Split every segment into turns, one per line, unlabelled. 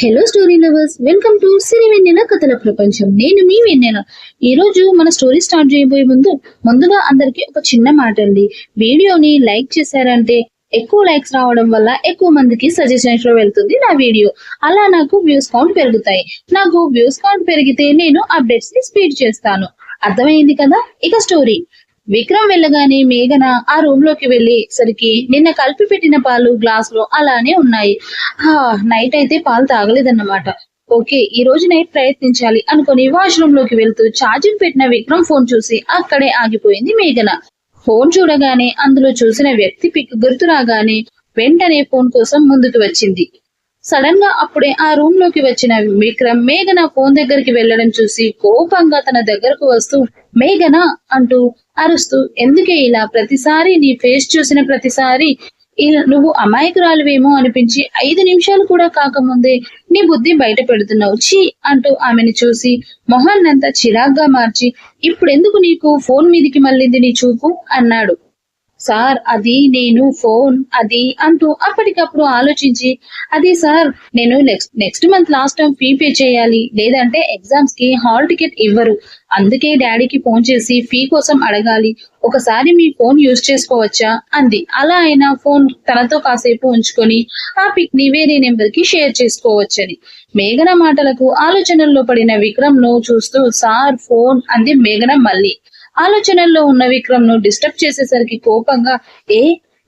Hello story lovers, welcome to Siri Vennela కథల ప్రపంచం. నేను మీ వెన్నెల. ఈ రోజు మన స్టోరీ స్టార్ట్ చేయబోయే ముందుగా అందరికి ఒక చిన్న మాట అండి. వీడియోని లైక్ చేశారంటే ఎక్కువ లైక్స్ రావడం వల్ల ఎక్కువ మందికి సజెషన్స్ లో వెళ్తుంది నా వీడియో. అలా నాకు వ్యూస్ కౌంట్ పెరుగుతాయి. నాకు వ్యూస్ కౌంట్ పెరిగితే నేను అప్డేట్స్ ని స్పీడ్ చేస్తాను. అర్థమైంది కదా? ఇక స్టోరీ. విక్రమ్ వెళ్ళగానే మేఘన ఆ రూమ్ లోకి వెళ్ళేసరికి నిన్న కలిపి పెట్టిన పాలు గ్లాస్ లో అలానే ఉన్నాయి. నైట్ అయితే పాలు తాగలేదన్నమాట. ఓకే, ఈ రోజు నైట్ ప్రయత్నించాలి అనుకుని వాష్రూమ్ లోకి వెళ్తూ ఛార్జింగ్ పెట్టిన విక్రమ్ ఫోన్ చూసి అక్కడే ఆగిపోయింది మేఘన. ఫోన్ చూడగానే అందులో చూసిన వ్యక్తి పిక్ గుర్తు రాగానే వెంటనే ఫోన్ కోసం ముందుకు వచ్చింది. సడన్ గా అప్పుడే ఆ రూమ్ లోకి వచ్చిన విక్రమ్ మేఘన ఫోన్ దగ్గరికి వెళ్లడం చూసి కోపంగా తన దగ్గరకు వస్తూ మేఘన అంటూ అరుస్తూ, ఎందుకే ఇలా ప్రతిసారి నీ ఫేస్ చూసిన ప్రతిసారి నువ్వు అమాయకురాలువేమో అనిపించి 5 నిమిషాలు కూడా కాకముందే నీ బుద్ధి బయట పెడుతున్నావు, ఛీ అంటూ ఆమెను చూసి మొహాన్నంతా చిరాగ్గా మార్చి, ఇప్పుడెందుకు నీకు ఫోన్ మీదికి మళ్ళింది నీ చూపు అన్నాడు. సార్, అది నేను ఫోన్ అది అంటూ అప్పటికప్పుడు ఆలోచించి, అది సార్ నేను next month last time fee pay చేయాలి, లేదంటే ఎగ్జామ్స్ కి హాల్ టికెట్ ఇవ్వరు, అందుకే డాడీకి ఫోన్ చేసి ఫీ కోసం అడగాలి, ఒకసారి మీ ఫోన్ యూజ్ చేసుకోవచ్చా అంది. అలా అయినా ఫోన్ తనతో కాసేపు ఉంచుకొని ఆ పిక్ ని వేరే నెంబర్ కి షేర్ చేసుకోవచ్చని. మేఘన మాటలకు ఆలోచనల్లో పడిన విక్రమ్ ను చూస్తూ సార్ ఫోన్ అంది మేఘన మళ్ళీ. ఆలోచనల్లో ఉన్న విక్రమ్ ను డిస్టర్బ్ చేసేసరికి కోపంగా,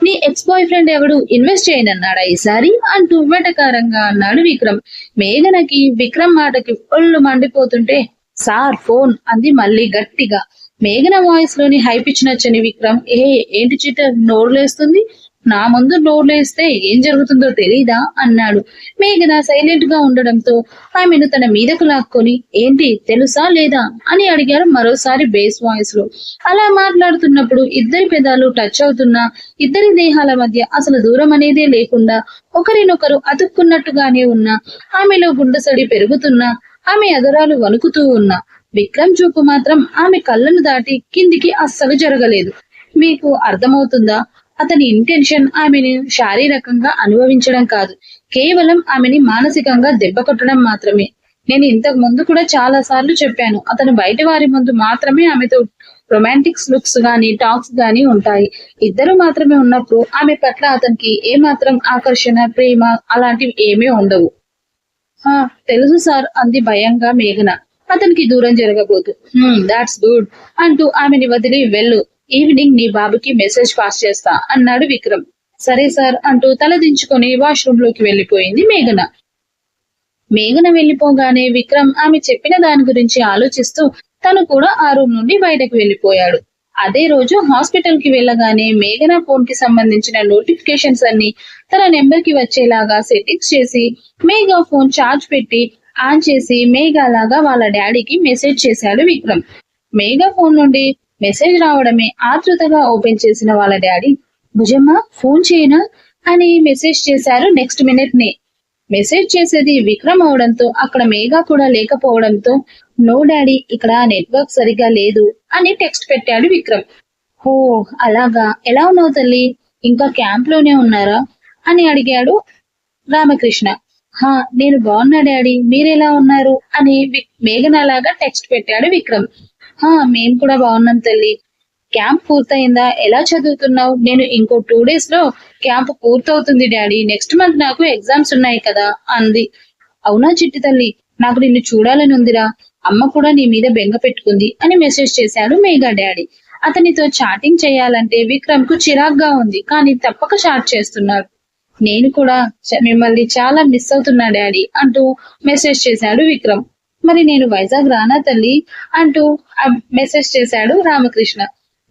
నీ ఎక్స్ బాయ్ ఫ్రెండ్ ఎవడు ఇన్వెస్ట్ చేయనన్నాడా ఈసారి అంటూ వెటకారంగా అన్నాడు విక్రమ్. మేఘనకి విక్రమ్ మాటకి ఒళ్ళు మండిపోతుంటే సార్ ఫోన్ అంది మళ్ళీ గట్టిగా. మేఘన వాయిస్ లోని హై పిచ్ నచ్చని విక్రమ్, ఏంటి చీటర్ నోరులేస్తుంది, నా ముందు నోరులేస్తే ఏం జరుగుతుందో తెలీదా అన్నాడు. మేఘన సైలెంట్ గా ఉండడంతో ఆమెను తన మీదకు లాక్కొని, ఏంటి తెలుసా లేదా అని అడిగారు మరోసారి బేస్ వాయిస్ లో. అలా మాట్లాడుతున్నప్పుడు ఇద్దరి పెదాలు టచ్ అవుతున్నా ఇద్దరి దేహాల మధ్య అసలు దూరం అనేదే లేకుండా ఒకరినొకరు అతుక్కున్నట్టుగానే ఉన్నా ఆమెలో గుండెసడి పెరుగుతున్నా ఆమె అదరాలు వణుకుతూ ఉన్నా విక్రమ్ చూపు మాత్రం ఆమె కళ్ళను దాటి కిందికి అస్సలు జరగలేదు. మీకు అర్థమవుతుందా? అతని ఇంటెన్షన్ ఆమెను శారీరకంగా అనుభవించడం కాదు, కేవలం ఆమెని మానసికంగా దెబ్బ కొట్టడం మాత్రమే. నేను ఇంతకు ముందు కూడా చాలా సార్లు చెప్పాను, అతను బయట వారి ముందు మాత్రమే ఆమెతో రొమాంటిక్స్ లుక్స్ గాని టాక్స్ గాని ఉంటాయి. ఇద్దరు మాత్రమే ఉన్నప్పుడు ఆమె పట్ల అతనికి ఏమాత్రం ఆకర్షణ ప్రేమ అలాంటివి ఏమీ ఉండవు. తెలుసు సార్ అంది భయంగా మేఘన అతనికి దూరం జరగబోతు. దాట్స్ గుడ్ అంటూ ఆమెని వదిలి వెళ్ళు, ఈవినింగ్ నీ బాబుకి మెసేజ్ పాస్ చేస్తా అన్నాడు విక్రమ్. సరే సార్ అంటూ తలదించుకొని వాష్రూమ్ లోకి వెళ్లిపోయింది మేఘన. మేఘన వెళ్లిపోగానే విక్రమ్ ఆమె చెప్పిన దాని గురించి ఆలోచిస్తూ తను కూడా ఆ రూమ్ నుండి బయటకు వెళ్లిపోయాడు. అదే రోజు హాస్పిటల్ కి వెళ్ళగానే మేఘన ఫోన్ కి సంబంధించిన నోటిఫికేషన్స్ అన్ని తన నెంబర్ కి వచ్చేలాగా సెట్టింగ్స్ చేసి మేఘా ఫోన్ ఛార్జ్ పెట్టి ఆన్ చేసి మేఘా లాగా వాళ్ళ డాడీకి మెసేజ్ చేశాడు విక్రమ్. మేఘా ఫోన్ నుండి మెసేజ్ రావడమే ఆతృతగా ఓపెన్ చేసిన వాళ్ళ డాడీ, భుజమ్మ ఫోన్ చేయనా అని మెసేజ్ చేశారు. నెక్స్ట్ మినిట్ నే మెసేజ్ చేసేది విక్రమ్ అవడంతో అక్కడ మేఘా కూడా లేకపోవడంతో, నో డాడీ ఇక్కడ నెట్వర్క్ సరిగా లేదు అని టెక్స్ట్ పెట్టాడు విక్రమ్. అలాగా, ఎలా ఉన్నావు తల్లి, ఇంకా క్యాంప్ లోనే ఉన్నారా అని అడిగాడు రామకృష్ణ. నేను బాగున్నా డాడీ, మీరెలా ఉన్నారు అని మేఘన లాగా టెక్స్ట్ పెట్టాడు విక్రమ్. మేము కూడా బాగున్నాం తల్లి, క్యాంప్ పూర్తయిందా, ఎలా చదువుతున్నావు, నేను ఇంకో 2 days లో క్యాంప్ పూర్తవుతుంది డాడీ, నెక్స్ట్ మంత్ నాకు ఎగ్జామ్స్ ఉన్నాయి కదా అంది. అవునా చిట్టి తల్లి, నాకు నిన్ను చూడాలని ఉందిరా, అమ్మ కూడా నీ మీద బెంగ పెట్టుకుంది అని మెసేజ్ చేశాడు మేఘా డాడీ. అతనితో చాటింగ్ చేయాలంటే విక్రమ్ కు చిరాగ్గా ఉంది, కానీ తప్పక చాట్ చేస్తున్నాడు. నేను కూడా మిమ్మల్ని చాలా మిస్ అవుతున్నా డాడీ అంటూ మెసేజ్ చేశాడు విక్రమ్. మరి నేను వైజాగ్ రానా తల్లి అంటూ మెసేజ్ చేశాడు రామకృష్ణ.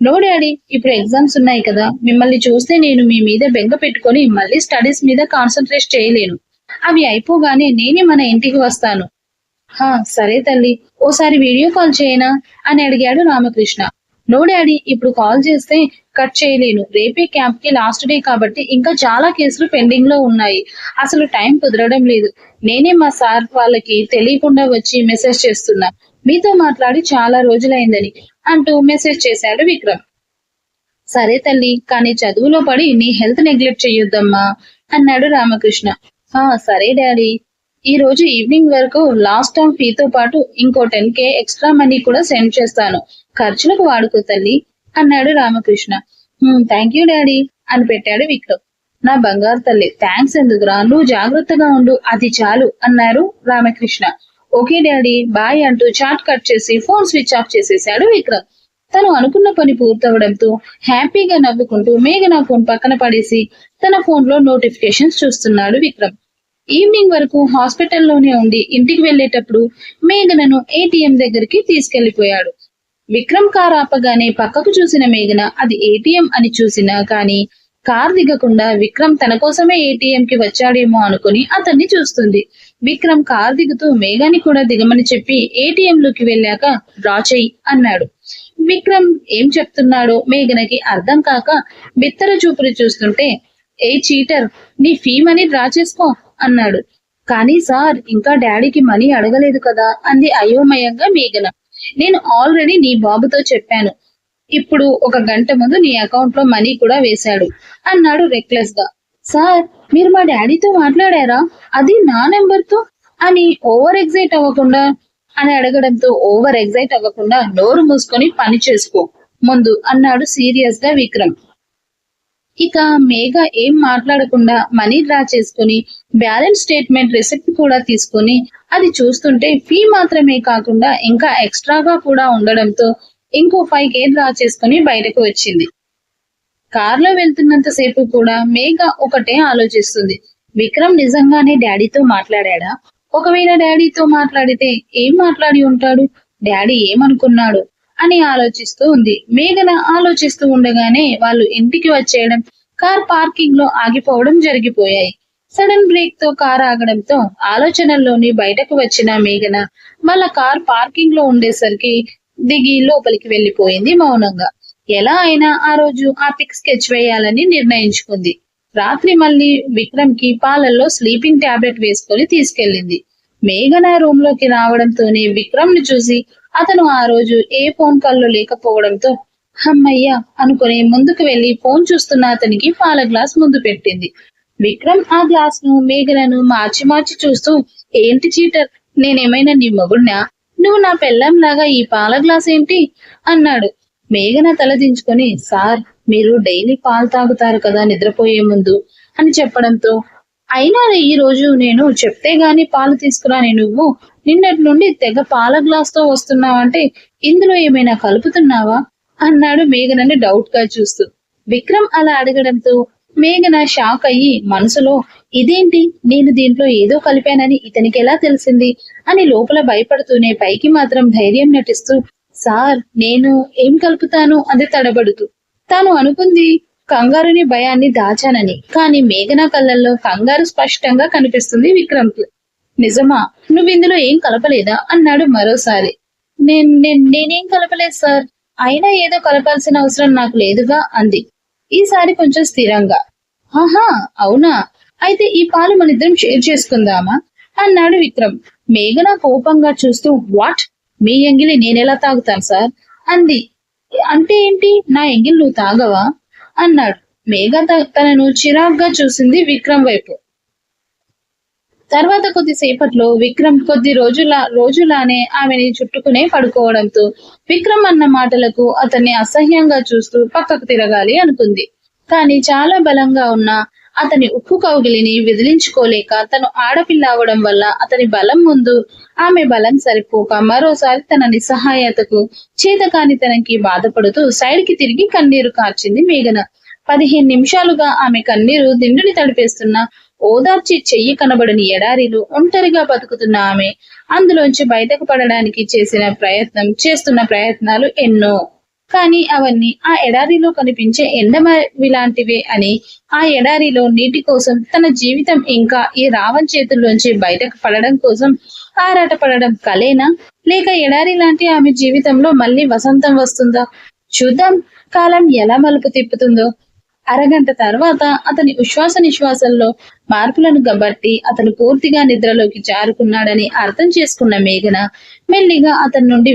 నో డాడీ, ఇప్పుడు ఎగ్జామ్స్ ఉన్నాయి కదా, మిమ్మల్ని చూస్తే నేను మీ మీద బెంగ పెట్టుకొని మళ్ళీ స్టడీస్ మీద కాన్సన్ట్రేట్ చేయలేను, అవి అయిపోగానే నేనే మన ఇంటికి వస్తాను. సరే తల్లి, ఓసారి వీడియో కాల్ చేయనా అని అడిగాడు రామకృష్ణ. నో డాడీ, ఇప్పుడు కాల్ చేస్తే కట్ చేయలేను, రేపే క్యాంప్ కి లాస్ట్ డే కాబట్టి ఇంకా చాలా కేసులు పెండింగ్ లో ఉన్నాయి, అసలు టైం కుదరడం లేదు, నేనే మా సార్ వాళ్ళకి తెలియకుండా వచ్చి మెసేజ్ చేస్తున్నా, మీతో మాట్లాడి చాలా రోజులైందని అంటూ మెసేజ్ చేశాడు విక్రమ్. సరే తల్లి, కానీ చదువులో పడి నీ హెల్త్ నెగ్లెక్ట్ చెయ్యొద్దమ్మా అన్నాడు రామకృష్ణ. సరే డాడీ, ఈ రోజు ఈవినింగ్ వరకు లాస్ట్ టైం ఫీతో పాటు ఇంకో 10K ఎక్స్ట్రా మనీ కూడా సెండ్ చేస్తాను, ఖర్చులకు వాడుకో తల్లి అన్నాడు రామకృష్ణ. థ్యాంక్ యూ డాడీ అని పెట్టాడు విక్రమ్. నా బంగారు తల్లి, థ్యాంక్స్ ఎందుకురా, నువ్వు జాగ్రత్తగా ఉండు, అది చాలు అన్నారు రామకృష్ణ. ఓకే డాడీ బాయ్ అంటూ చాట్ కట్ చేసి ఫోన్ స్విచ్ ఆఫ్ చేసేశాడు విక్రమ్. తను అనుకున్న పని పూర్తవడంతో హ్యాపీగా నవ్వుకుంటూ మేఘన ఫోన్ పక్కన పడేసి తన ఫోన్ లో నోటిఫికేషన్స్ చూస్తున్నాడు విక్రమ్. ఈవినింగ్ వరకు హాస్పిటల్లోనే ఉండి ఇంటికి వెళ్లేటప్పుడు మేఘనను ఏటీఎం దగ్గరికి తీసుకెళ్లిపోయాడు. విక్రమ్ కార్ ఆపగానే పక్కకు చూసిన మేఘన అది ఏటీఎం అని చూసినా కానీ కార్ దిగకుండా విక్రమ్ తన కోసమే ఏటీఎం కి వచ్చాడేమో అనుకుని అతన్ని చూస్తుంది. విక్రమ్ కార్ దిగుతూ మేఘని కూడా దిగమని చెప్పి ఏటీఎం లోకి వెళ్ళాక డ్రా చెయ్యి అన్నాడు. విక్రమ్ ఏం చెప్తున్నాడో మేఘనకి అర్థం కాక బిత్తర చూపులు చూస్తుంటే, ఏ చీటర్, నీ ఫీ మనీ డ్రా చేసుకో అన్నాడు. కానీ సార్, ఇంకా డాడీకి మనీ అడగలేదు కదా అంది అయోమయంగా మేఘన. నేను ఆల్రెడీ నీ బాబుతో చెప్పాను, ఇప్పుడు 1 గంట ముందు నీ అకౌంట్ లో మనీ కూడా వేశాడు అన్నాడు రెక్లెస్ గా. సార్, మీరు మా డాడీతో మాట్లాడారా, అది నా నెంబర్ తో అని ఓవర్ ఎగ్జైట్ అవ్వకుండా అని అడగడంతో ఓవర్ ఎగ్జైట్ అవ్వకుండా నోరు మూసుకొని పని చేసుకో ముందు అన్నాడు సీరియస్ గా విక్రమ్. ఇక మేఘ ఏం మాట్లాడకుండా మనీ డ్రా చేసుకుని బ్యాలెన్స్ స్టేట్మెంట్ రిసిప్ట్ కూడా తీసుకుని అది చూస్తుంటే ఫీ మాత్రమే కాకుండా ఇంకా ఎక్స్ట్రాగా కూడా ఉండడంతో ఇంకో 5K డ్రా చేసుకుని బయటకు వచ్చింది. కార్లో వెళ్తున్నంత సేపు కూడా మేఘ ఒకటే ఆలోచిస్తుంది, విక్రమ్ నిజంగానే డాడీతో మాట్లాడా? ఒకవేళ డాడీతో మాట్లాడితే ఏం మాట్లాడి ఉంటాడు, డాడీ ఏమనుకున్నాడు అని ఆలోచిస్తూ ఉంది. మేఘన ఆలోచిస్తూ ఉండగానే వాళ్ళు ఇంటికి వచ్చేయడం, కార్ పార్కింగ్ లో ఆగిపోవడం జరిగిపోయాయి. సడన్ బ్రేక్ తో కార్ ఆగడంతో ఆలోచనల్లోని బయటకు వచ్చిన మేఘన వాళ్ళ కార్ పార్కింగ్ లో ఉండేసరికి దిగి లోపలికి వెళ్లిపోయింది మౌనంగా. ఎలా అయినా ఆ రోజు ఆ పిక్ స్కెచ్ వేయాలని నిర్ణయించుకుంది. రాత్రి మళ్ళీ విక్రమ్ కి పాలల్లో స్లీపింగ్ టాబ్లెట్ వేసుకొని తీసుకెళ్లింది. మేఘన రూమ్ లోకి రావడంతోనే విక్రమ్ ను చూసి అతను ఆ రోజు ఏ ఫోన్ కాల్లో లేకపోవడంతో హమ్మయ్య అనుకుని ముందుకు వెళ్లి ఫోన్ చూస్తున్న అతనికి పాల గ్లాస్ ముందు పెట్టింది. విక్రమ్ ఆ గ్లాస్ ను మేఘనను మార్చి మార్చి చూస్తూ, ఏంటి చీటర్, నేనేమైనా నీ మొగుడ్నా, నువ్వు నా పెళ్ళంలాగా ఈ పాల గ్లాస్ ఏంటి అన్నాడు. మేఘన తలదించుకొని, సార్, మీరు డైలీ పాలు తాగుతారు కదా నిద్రపోయే ముందు అని చెప్పడంతో, అయినా ఈ రోజు నేను చెప్తే గాని పాలు తీసుకురాని నువ్వు నిన్నటి నుండి తెగ పాల గ్లాస్ తో వస్తున్నావంటే ఇందులో ఏమైనా కలుపుతున్నావా అన్నాడు మేఘనని డౌట్ గా చూస్తూ. విక్రమ్ అలా అడగడంతో మేఘన షాక్ అయ్యి మనసులో, ఇదేంటి, నేను దీంట్లో ఏదో కలిపానని ఇతనికి ఎలా తెలిసింది అని లోపల భయపడుతూనే పైకి మాత్రం ధైర్యం నటిస్తూ, సార్, నేను ఏం కలుపుతాను అంది తడబడుతూ. తాను అనుకుంది కంగారుని భయాన్ని దాచానని, కానీ మేఘన కళ్ళల్లో కంగారు స్పష్టంగా కనిపిస్తుంది విక్రమ్ కి. నిజమా, నువ్విందులో ఏం కలపలేదా అన్నాడు మరోసారి. నేనేం కలపలేదు సార్, అయినా ఏదో కలపాల్సిన అవసరం నాకు లేదుగా అంది ఈసారి కొంచెం స్థిరంగా. ఆహా, అవునా, అయితే ఈ పాలు మనిద్దరం షేర్ చేసుకుందామా అన్నాడు విక్రమ్. మేఘన కోపంగా చూస్తూ, వాట్, మీ ఎంగిలి నేనెలా తాగుతాను సార్ అంది. అంటే ఏంటి, నా ఎంగిలి నువ్వు తాగవా అన్నాడు. మేఘ తనను చిరాగ్గా చూసింది విక్రమ్ వైపు. తర్వాత కొద్దిసేపట్లో విక్రమ్ కొద్ది రోజులానే ఆమెని చుట్టుకునే పడుకోవడంతో విక్రమ్ అన్న మాటలకు అతన్ని అసహ్యంగా చూస్తూ పక్కకు తిరగాలి అనుకుంది. కానీ చాలా బలంగా ఉన్న అతని ఉక్కు కౌగిలిని విదిలించుకోలేక తను ఆడపిల్ల అవడం వల్ల అతని బలం ముందు ఆమె బలం సరిపోక మరోసారి తన నిస్సహాయతకు చేతకానితనంకి బాధపడుతూ సైడ్ కి తిరిగి కన్నీరు కార్చింది మేఘన. 15 నిమిషాలుగా ఆమె కన్నీరు దిండుని తడిపేస్తున్న ఓదార్చి చెయ్యి కనబడని ఎడారిలో ఒంటరిగా బతుకుతున్న ఆమె అందులోంచి బయటకు పడడానికి చేస్తున్న ప్రయత్నాలు ఎన్నో. కానీ అవన్నీ ఆ ఎడారిలో కనిపించే ఎండమవిలాంటివే అని, ఆ ఎడారిలో నీటి కోసం తన జీవితం ఇంకా ఈ రావణ్ చేతుల్లోంచి బయటకు పడడం కోసం ఆరాట పడడం కలేనా, లేక ఎడారి లాంటి ఆమె జీవితంలో మళ్ళీ వసంతం వస్తుందా? చూద్దాం, కాలం ఎలా మలుపు తిప్పుతుందో. అరగంట తర్వాత అతని ఉశ్వాస నిశ్వాసంలో మార్పులను గబట్టి అతను పూర్తిగా నిద్రలోకి జారుకున్నాడని అర్థం చేసుకున్న మేఘన మెల్లిగా అతని నుండి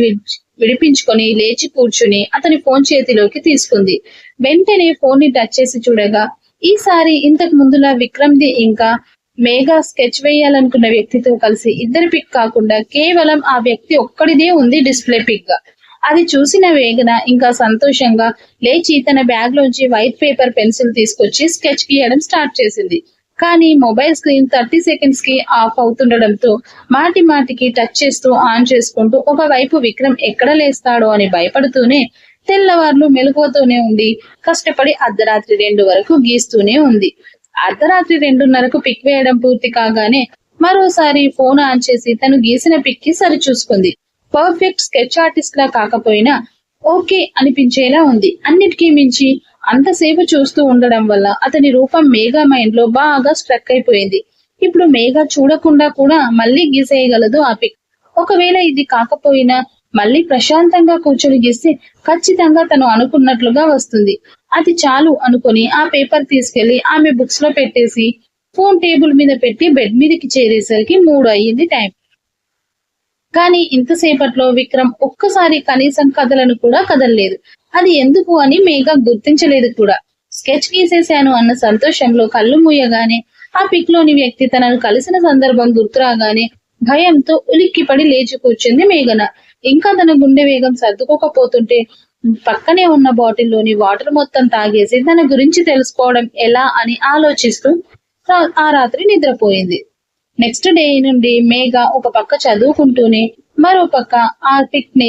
విడిపించుకొని లేచి కూర్చుని అతని ఫోన్ చేతిలోకి తీసుకుంది. వెంటనే ఫోన్ ని టచ్ చేసి చూడగా ఈసారి ఇంతకు ముందులా విక్రమ్ది ఇంకా మేఘా స్కెచ్ వేయాలనుకున్న వ్యక్తితో కలిసి ఇద్దరి పిక్ కాకుండా కేవలం ఆ వ్యక్తి ఒక్కడిదే ఉంది డిస్ప్లే పిక్ గా. అది చూసిన మేఘన ఇంకా సంతోషంగా లేచి తన బ్యాగ్ లోంచి వైట్ పేపర్ పెన్సిల్ తీసుకొచ్చి స్కెచ్ గీయడం స్టార్ట్ చేసింది. కానీ మొబైల్ స్క్రీన్ 30 సెకండ్స్ కి ఆఫ్ అవుతుండడంతో మాటి మాటికి టచ్ చేస్తూ ఆన్ చేసుకుంటూ ఒకవైపు విక్రమ్ ఎక్కడ లేస్తాడో అని భయపడుతూనే తెల్లవార్లు మెలకువతోనే ఉండి కష్టపడి అర్ధరాత్రి 2 వరకు గీస్తూనే ఉంది. అర్ధరాత్రి 2:30కు పిక్ వేయడం పూర్తి కాగానే మరోసారి ఫోన్ ఆన్ చేసి తను గీసిన పిక్ కి సరి చూసుకుంది. పర్ఫెక్ట్ స్కెచ్ ఆర్టిస్ట్ లా కాకపోయినా ఓకే అనిపించేలా ఉంది. అన్నిటికీ మించి అంతసేపు చూస్తూ ఉండడం వల్ల అతని రూపం మేఘా మైండ్ లో బాగా స్ట్రక్ అయిపోయింది. ఇప్పుడు మేఘా చూడకుండా కూడా మళ్ళీ గీసేయగలదు ఆ పిక్. ఒకవేళ ఇది కాకపోయినా మళ్ళీ ప్రశాంతంగా కూర్చొని గీస్తే ఖచ్చితంగా తను అనుకున్నట్లుగా వస్తుంది. అది చాలు అనుకుని ఆ పేపర్ తీసుకెళ్లి ఆమె బుక్స్ లో పెట్టేసి ఫోన్ టేబుల్ మీద పెట్టి బెడ్ మీదకి చేరేసరికి 3 అయ్యింది టైం. కానీ ఇంతసేపట్లో విక్రమ్ ఒక్కసారి కనీసం కథలను కూడా కదలలేదు. అది ఎందుకు అని మేఘా గుర్తించలేదు కూడా. స్కెచ్ గీసేశాను అన్న సంతోషంలో కళ్ళు మూయగానే ఆ పిక్ లోని వ్యక్తి తనను కలిసిన సందర్భం గుర్తురాగానే భయంతో ఉలిక్కిపడి లేచి కూర్చుంది మేఘన. ఇంకా తన గుండె వేగం సర్దుకోకపోతుంటే పక్కనే ఉన్న బాటిల్లోని వాటర్ మొత్తం తాగేసి తన గురించి తెలుసుకోవడం ఎలా అని ఆలోచిస్తూ ఆ రాత్రి నిద్రపోయింది. నెక్స్ట్ డే నుండి మేఘా ఒక పక్క చదువుకుంటూనే మరో పక్క ఆ పిక్ ని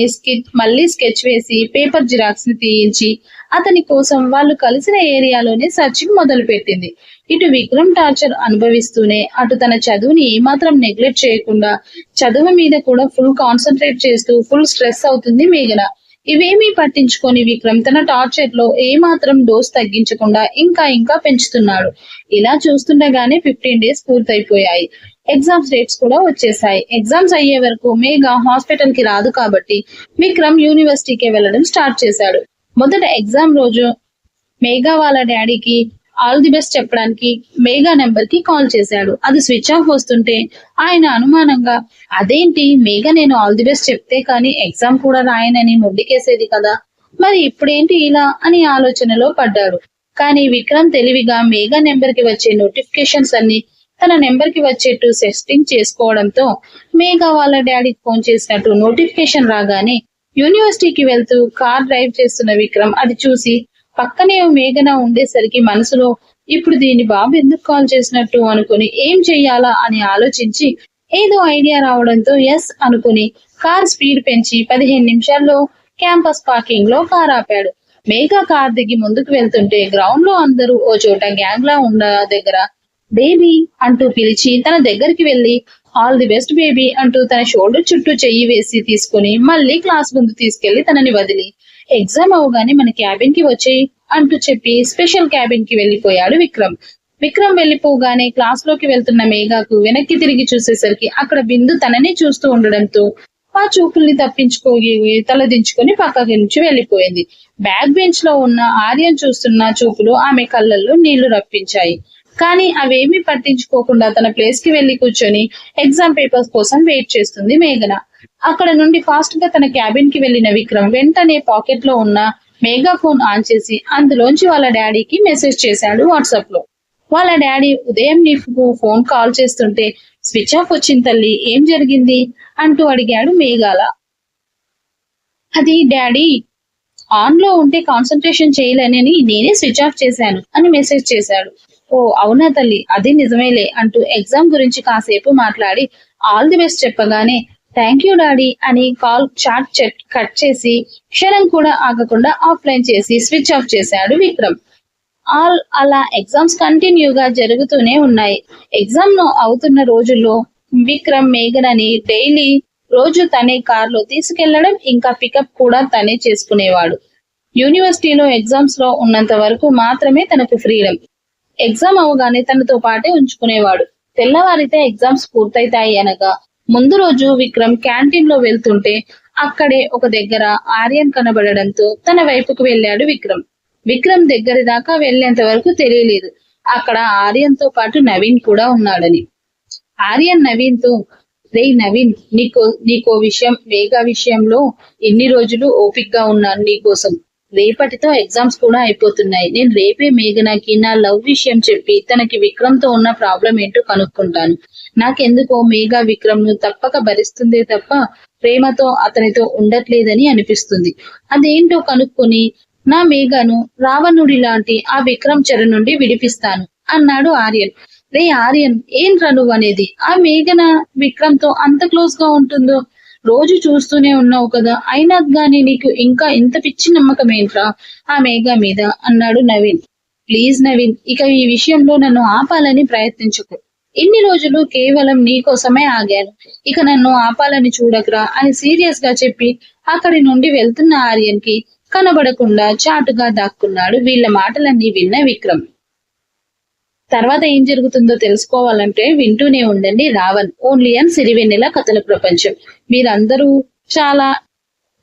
మళ్ళీ స్కెచ్ వేసి పేపర్ జిరాక్స్ ని తీయించి అతని కోసం వాళ్ళు కలిసిన ఏరియాలోనే సర్చింగ్ మొదలు పెట్టింది. ఇటు విక్రమ్ టార్చర్ అనుభవిస్తూనే అటు తన చదువుని ఏమాత్రం నెగ్లెక్ట్ చేయకుండా చదువు మీద కూడా ఫుల్ కాన్సన్ట్రేట్ చేస్తూ ఫుల్ స్ట్రెస్ అవుతుంది మేఘన. ఇవేమీ పట్టించుకొని విక్రమ్ తన టార్చర్ లో ఏమాత్రం డోస్ తగ్గించకుండా ఇంకా ఇంకా పెంచుతున్నాడు. ఇలా చూస్తుండగానే 15 డేస్ పూర్తయిపోయాయి. ఎగ్జామ్స్ డేట్స్ కూడా వచ్చేసాయి. ఎగ్జామ్స్ అయ్యే వరకు మేఘా హాస్పిటల్ కి రాదు కాబట్టి విక్రమ్ యూనివర్సిటీకి వెళ్ళడం స్టార్ట్ చేశాడు. మొదట ఎగ్జామ్ రోజు మేఘా వాళ్ళ డాడీకి ఆల్ ది బెస్ట్ చెప్పడానికి మేఘా నెంబర్ కి కాల్ చేశాడు. అది స్విచ్ ఆఫ్ వస్తుంటే ఆయన అనుమానంగా అదేంటి మేఘా నేను ఆల్ ది బెస్ట్ చెప్తే కానీ ఎగ్జామ్ కూడా రాయనని మొండికేసేది కదా, మరి ఇప్పుడేంటి ఇలా అని ఆలోచనలో పడ్డాడు. కానీ విక్రమ్ తెలివిగా మేఘా నెంబర్ కి వచ్చే నోటిఫికేషన్స్ అన్ని తన నెంబర్ కి వచ్చేట్టు సెట్టింగ్ చేసుకోవడంతో మేఘా వాళ్ళ డాడీకి ఫోన్ చేసినట్టు నోటిఫికేషన్ రాగానే యూనివర్సిటీకి వెళ్తూ కార్ డ్రైవ్ చేస్తున్న విక్రమ్ అది చూసి పక్కనే మేఘన ఉండేసరికి మనసులో ఇప్పుడు దీని బాబు ఎందుకు కాల్ చేసినట్టు అనుకుని ఏం చెయ్యాలా అని ఆలోచించి ఏదో ఐడియా రావడంతో ఎస్ అనుకుని కార్ స్పీడ్ పెంచి 15 నిమిషాల్లో క్యాంపస్ పార్కింగ్ లో కార్ ఆపాడు. మేఘా కార్ దిగి ముందుకు వెళ్తుంటే గ్రౌండ్ లో అందరూ ఓ చోట గ్యాంగ్ లా ఉన్న దగ్గర బేబీ అంటూ పిలిచి తన దగ్గరికి వెళ్లి ఆల్ ది బెస్ట్ బేబీ అంటూ తన షోల్డర్ చుట్టూ చెయ్యి వేసి తీసుకుని మళ్ళీ క్లాస్ ముందు తీసుకెళ్లి తనని వదిలి ఎగ్జామ్ అవగానే మన క్యాబిన్ కి వచ్చేయి అంటూ చెప్పి స్పెషల్ క్యాబిన్ కి వెళ్లిపోయాడు విక్రమ్. విక్రమ్ వెళ్లిపోగానే క్లాస్ లోకి వెళ్తున్న మేఘాకు వెనక్కి తిరిగి చూసేసరికి అక్కడ బిందు తననే చూస్తూ ఉండడంతో ఆ చూపుల్ని తప్పించుకోగి తలదించుకొని పక్కకి నుంచి వెళ్లిపోయింది. బ్యాక్ బెంచ్ లో ఉన్న ఆర్యన్ చూస్తున్న చూపులు ఆమె కళ్ళల్లో నీళ్లు రప్పించాయి. కానీ అవేమీ పట్టించుకోకుండా తన ప్లేస్ కి వెళ్లి కూర్చొని ఎగ్జామ్ పేపర్స్ కోసం వెయిట్ చేస్తుంది మేఘన. అక్కడ నుండి ఫాస్ట్ గా తన క్యాబిన్ కి వెళ్లిన విక్రమ్ వెంటనే పాకెట్ లో ఉన్న మేఘా ఫోన్ ఆన్ చేసి అందులోంచి వాళ్ళ డాడీకి మెసేజ్ చేశాడు వాట్సాప్ లో. వాళ్ళ డాడీ ఉదయం నీకు ఫోన్ కాల్ చేస్తుంటే స్విచ్ ఆఫ్ వచ్చింది తల్లి, ఏం జరిగింది అంటూ అడిగాడు మేఘాల. అది డాడీ ఆన్ లో ఉంటే కాన్సన్ట్రేషన్ చేయలేనని నేనే స్విచ్ ఆఫ్ చేశాను అని మెసేజ్ చేశాడు. ఓ అవునా తల్లి, అది నిజమేలే అంటూ ఎగ్జామ్ గురించి కాసేపు మాట్లాడి ఆల్ ది బెస్ట్ చెప్పగానే థ్యాంక్ యూ డాడీ అని కాల్ చాట్ కట్ చేసి క్షణం కూడా ఆగకుండా ఆఫ్లైన్ చేసి స్విచ్ ఆఫ్ చేశాడు విక్రమ్. అలా ఎగ్జామ్స్ కంటిన్యూగా జరుగుతూనే ఉన్నాయి. ఎగ్జామ్ అవుతున్న రోజుల్లో విక్రమ్ మేఘనని డైలీ రోజు తనే కార్ లో తీసుకెళ్లడం ఇంకా పికప్ కూడా తనే చేసుకునేవాడు. యూనివర్సిటీలో ఎగ్జామ్స్ లో ఉన్నంత వరకు మాత్రమే తనకు ఫ్రీడమ్. ఎగ్జామ్ అవగానే తనతో పాటే ఉంచుకునేవాడు. తెల్లవారితే ఎగ్జామ్స్ పూర్తయితాయి అనగా ముందు రోజు విక్రమ్ క్యాంటీన్ లో వెళ్తుంటే అక్కడే ఒక దగ్గర ఆర్యన్ కనబడడంతో తన వైపుకు వెళ్ళాడు విక్రమ్. విక్రమ్ దగ్గర దాకా వెళ్లేంత వరకు తెలియలేదు అక్కడ ఆర్యన్ తో పాటు నవీన్ కూడా ఉన్నాడని. ఆర్యన్ నవీన్ తో రే నవీన్, నీకో విషయం, మేఘా విషయంలో ఎన్ని రోజులు ఓపిక్ గా ఉన్నాను నీకోసం. రేపటితో ఎగ్జామ్స్ కూడా అయిపోతున్నాయి. నేను రేపే మేఘనాకి నా లవ్ విషయం చెప్పి తనకి విక్రమ్ తో ఉన్న ప్రాబ్లం ఏంటో కనుక్కుంటాను. నాకెందుకో మేఘ విక్రమ్ ను తప్పక భరిస్తుందే తప్ప ప్రేమతో అతనితో ఉండట్లేదని అనిపిస్తుంది. అదేంటో కనుక్కొని నా మేఘను రావణుడి లాంటి ఆ విక్రమ్ చెర నుండి విడిపిస్తాను అన్నాడు ఆర్యన్. రే ఆర్యన్, ఏంట్రా నువ్వు అనేది? ఆ మేఘన విక్రమ్ తో అంత క్లోజ్ గా ఉంటుందో? రోజు చూస్తూనే ఉన్నావు కదా, అయినా గానీ నీకు ఇంకా ఇంత పిచ్చి నమ్మకం ఏంట్రా ఆ మేఘ మీద అన్నాడు నవీన్. ప్లీజ్ నవీన్, ఇక ఈ విషయంలో నన్ను ఆపాలని ప్రయత్నించుకో. ఇన్ని రోజులు కేవలం నీకోసమే ఆగాను, ఇక నన్ను ఆపాలని చూడకురా అని సీరియస్ గా చెప్పి అక్కడి నుండి వెళ్తున్న ఆర్యన్ కి కనబడకుండా చాటుగా దాక్కున్నాడు. వీళ్ళ మాటలన్నీ విన్న విక్రమ్. తర్వాత ఏం జరుగుతుందో తెలుసుకోవాలంటే వింటూనే ఉండండి రావణ్, ఓన్లీ అండ్ సిరివెన్నెల కథల ప్రపంచం. మీరందరూ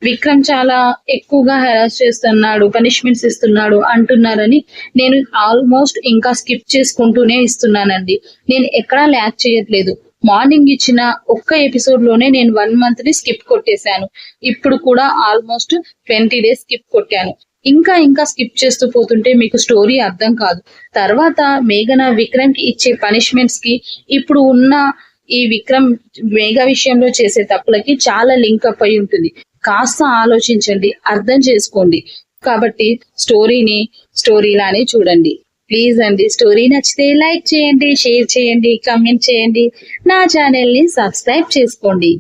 విక్రమ్ చాలా ఎక్కువగా హెరాస్ చేస్తున్నాడు, పనిష్మెంట్స్ ఇస్తున్నాడు అంటున్నారని నేను ఆల్మోస్ట్ ఇంకా స్కిప్ చేసుకుంటూనే ఇస్తున్నానండి. నేను ఎక్కడా ల్యాక్ చేయట్లేదు. మార్నింగ్ ఇచ్చిన ఒక్క ఎపిసోడ్ లోనే నేను 1 month ని స్కిప్ కొట్టేశాను. ఇప్పుడు కూడా ఆల్మోస్ట్ 20 days స్కిప్ కొట్టాను. ఇంకా స్కిప్ చేస్తూ పోతుంటే మీకు స్టోరీ అర్థం కాదు. తర్వాత మేఘన విక్రమ్ కి ఇచ్చే పనిష్మెంట్స్ కి ఇప్పుడు ఉన్న ఈ విక్రమ్ మేఘ విషయంలో చేసే తప్పులకి చాలా లింక్ అప్ అయి ఉంటుంది. కాస్త ఆలోచించండి, అర్థం చేసుకోండి. కాబట్టి స్టోరీలానే చూడండి ప్లీజ్ అండి. స్టోరీ నచ్చితే లైక్ చేయండి, షేర్ చేయండి, కమెంట్ చేయండి, నా ఛానల్ ని సబ్స్క్రైబ్ చేసుకోండి.